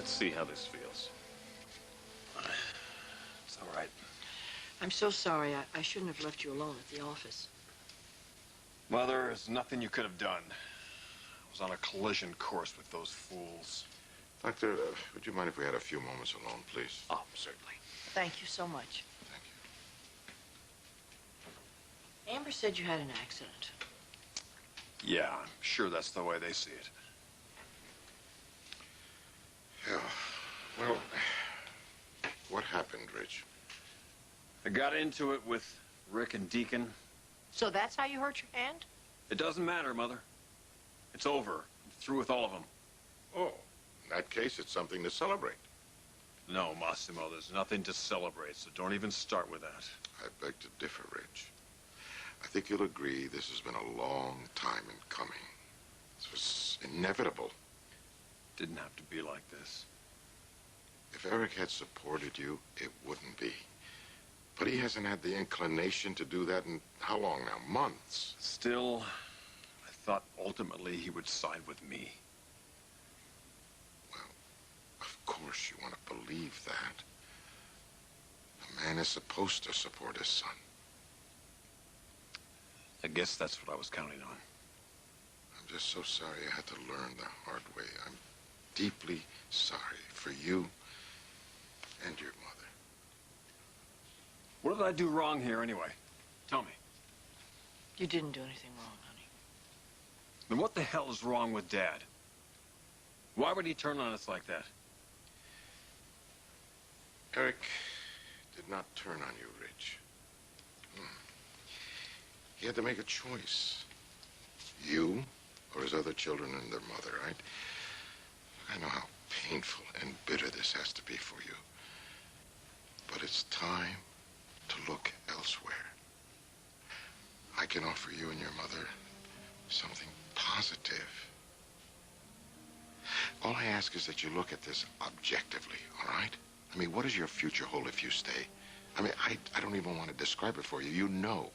Let's see how this feels. It's all right. I'm so sorry. I shouldn't have left you alone at the office. Mother, there's nothing you could have done. I was on a collision course with those fools. Doctor, would you mind if we had a few moments alone, please? Oh, certainly. Thank you so much. Thank you. Amber said you had an accident. Yeah, I'm sure that's the way they see it. Yeah. Well, what happened, Rich? I got into it with Rick and Deacon. So that's how you hurt your hand? It doesn't matter, Mother. It's over. I'm through with all of them. Oh, in that case, it's something to celebrate. No, Massimo, there's nothing to celebrate, so don't even start with that. I beg to differ, Rich. I think you'll agree this has been a long time in coming. This was inevitable. Didn't have to be like this. If Eric had supported you, it wouldn't be. But he hasn't had the inclination to do that in how long now? Months. Still, I thought ultimately he would side with me. Well, of course you want to believe that. A man is supposed to support his son. I guess that's what I was counting on. I'm just so sorry I had to learn the hard way. I'm deeply sorry for you and your mother. What did I do wrong here anyway? Tell me. You didn't do anything wrong, honey. Then what the hell is wrong with Dad? Why would he turn on us like that? Eric did not turn on you, Rich. He had to make a choice. You or his other children and their mother, right? I know how painful and bitter this has to be for you. But it's time to look elsewhere. I can offer you and your mother something positive. All I ask is that you look at this objectively, all right? I mean, what does your future hold if you stay? I mean, I don't even want to describe it for you. You know.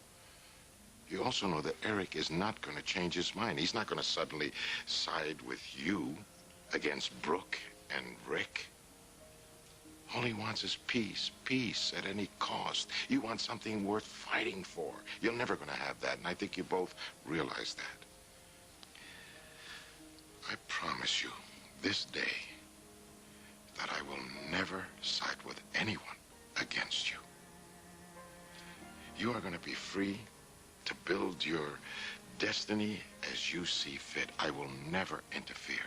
You also know that Eric is not going to change his mind. He's not going to suddenly side with you against Brooke and Rick. All he wants is peace. Peace at any cost. You want something worth fighting for. You're never going to have that, and I think you both realize that. I promise you, this day, that I will never side with anyone against you. You are going to be free to build your destiny as you see fit. I will never interfere.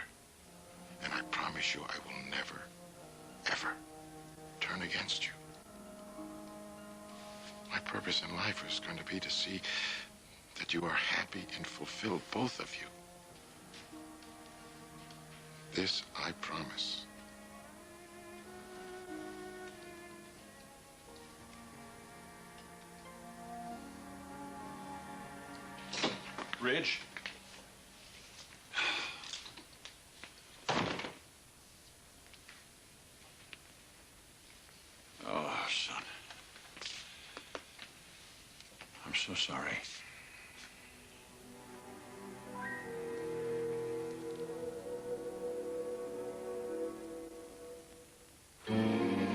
And I promise you I will never, ever turn against you. My purpose in life is going to be to see that you are happy and fulfilled, both of you. This I promise. Ridge? Oh, son. I'm so sorry.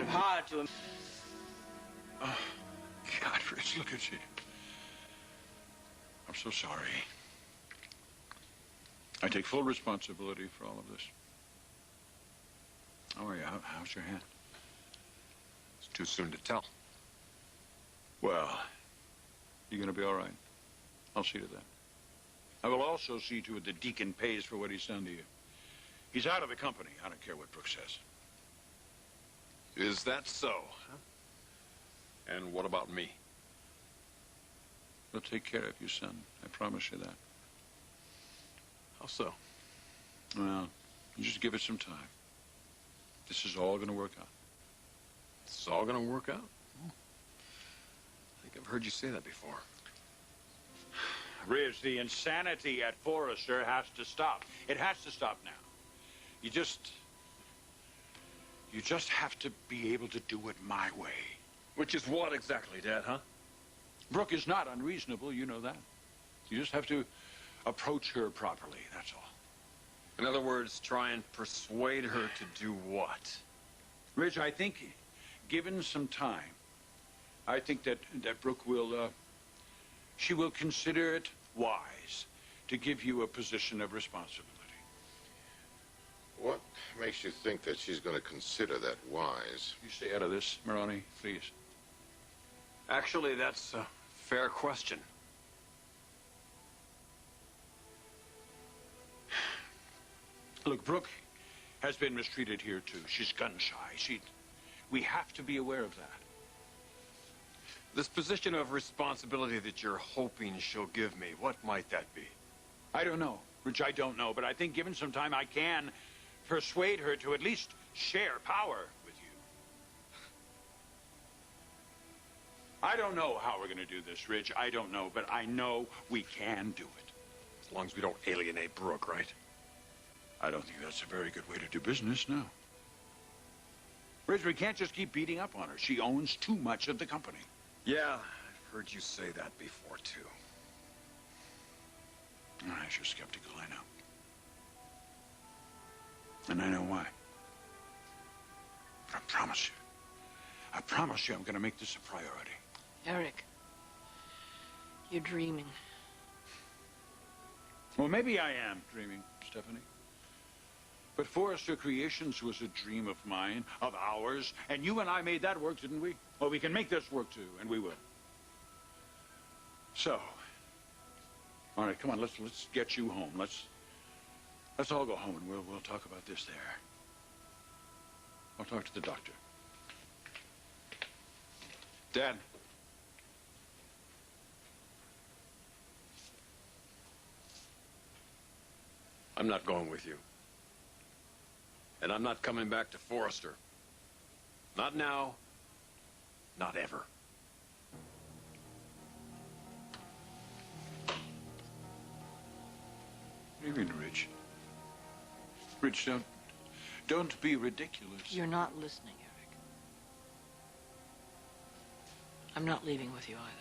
Hard to him. Oh, God, Rich, look at you. I'm so sorry. I take full responsibility for all of this. How are you? How's your hand? It's too soon to tell. Well, you're going to be all right. I'll see to that. I will also see to it that Deacon pays for what he's done to you. He's out of the company. I don't care what Brooke says. Is that so? Huh? And what about me? We'll take care of you, son. I promise you that. How so? Well, you just give it some time. This is all going to work out. This is all going to work out? I think I've heard you say that before. Riz, the insanity at Forrester has to stop. It has to stop now. You just have to be able to do it my way. Which is what exactly, Dad, huh? Brooke is not unreasonable, you know that. You just have to approach her properly, that's all. In other words, try and persuade her to do what? Rich, I think, given some time, I think that Brooke will, she will consider it wise to give you a position of responsibility. What makes you think that she's going to consider that wise? You stay out of this, Maroney, please. Actually, that's a fair question. Look, Brooke has been mistreated here, too. She's gun-shy. We have to be aware of that. This position of responsibility that you're hoping she'll give me, what might that be? I don't know, Rich, I don't know. But I think given some time, I can persuade her to at least share power with you. I don't know how we're going to do this, Rich. I don't know, but I know we can do it. As long as we don't alienate Brooke, right? I don't think that's a very good way to do business now. Rich, we can't just keep beating up on her. She owns too much of the company. Yeah, I've heard you say that before, too. You're skeptical, I know. And I know why. But I promise you I'm going to make this a priority. Eric, you're dreaming. Well, maybe I am dreaming, Stephanie. But Forrester Creations was a dream of mine, of ours, and you and I made that work, didn't we? Well, we can make this work, too, and we will. So, all right, come on, let's get you home. Let's all go home, and we'll talk about this there. I'll talk to the doctor. Dad. I'm not going with you. And I'm not coming back to Forrester. Not now. Not ever. What do you mean, Rich? Rich, don't be ridiculous. You're not listening, Eric. I'm not leaving with you either.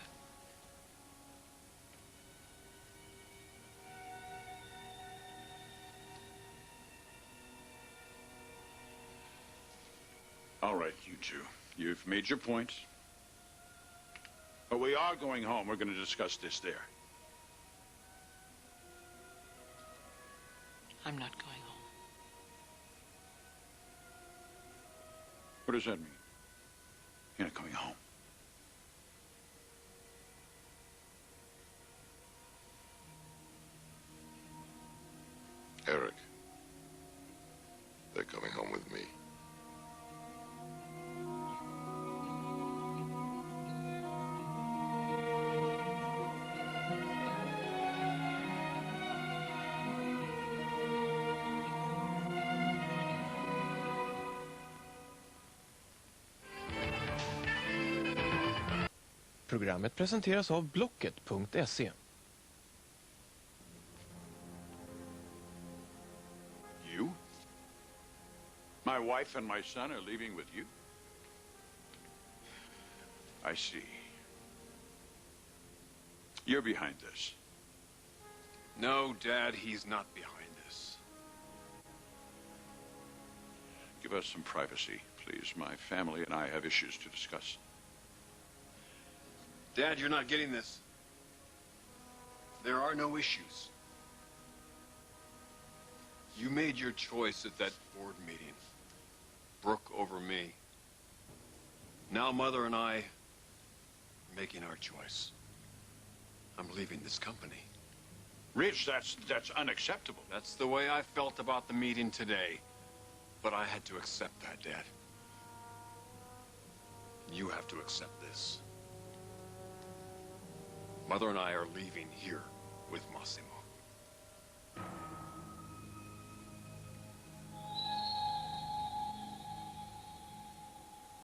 All right, you two. You've made your points. But we are going home. We're going to discuss this there. I'm not going home. What does that mean? You're not going home. Eric, they're coming home with me. Programmet presenteras av Blocket.se. You? My wife and my son are leaving with you? I see. You're behind this. No, Dad, he's not behind this. Give us some privacy, please. My family and I have issues to discuss. Dad, you're not getting this. There are no issues. You made your choice at that board meeting. Brooke over me. Now Mother and I are making our choice. I'm leaving this company. Rich, that's unacceptable. That's the way I felt about the meeting today. But I had to accept that, Dad. You have to accept this. Mother and I are leaving here.